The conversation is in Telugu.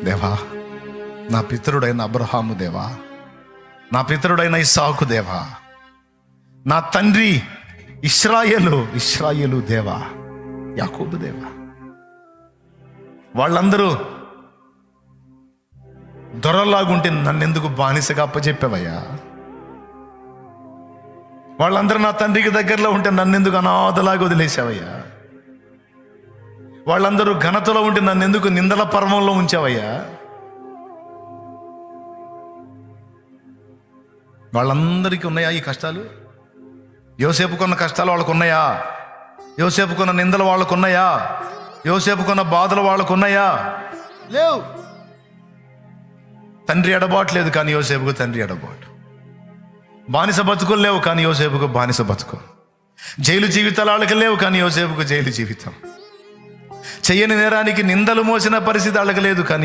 దేవా, నా పితరుడైన అబ్రహాము దేవా, నా పితరుడైన ఇస్సాకు దేవా, నా తండ్రి ఇశ్రాయేలు దేవా, యాకోబు దేవా, వాళ్ళందరూ దొరలాగుంటే నన్నెందుకు బానిసగా అప్పచెప్పావయ్యా? వాళ్ళందరూ నా తండ్రికి దగ్గరలో ఉంటే నన్నెందుకు అనాథలాగా వదిలేసావయ్యా? వాళ్ళందరూ ఘనతలో ఉంటే నన్నెందుకు నిందల పర్వంలో ఉంచావయ్యా? వాళ్ళందరికీ ఉన్నాయా ఈ కష్టాలు? యోసేపుకున్న కష్టాలు వాళ్ళకు ఉన్నాయా? యోసేపుకున్న నిందలు వాళ్ళకు ఉన్నాయా? యోసేపుకున్న బాధలు వాళ్ళకు ఉన్నాయా? లేవు. తండ్రి ఎడబాటు లేదు, కానీ యోసేపుకు తండ్రి ఎడబాటు. బానిస బతుకులు లేవు, కానీ యోసేపుకు బానిస బతుకు. జైలు జీవితాలు వాళ్ళకి లేవు, కానీ యోసేపుకు జైలు జీవితం. చెయ్యని నేరానికి నిందలు మోసిన పరిస్థితి వాళ్ళకి లేదు, కానీ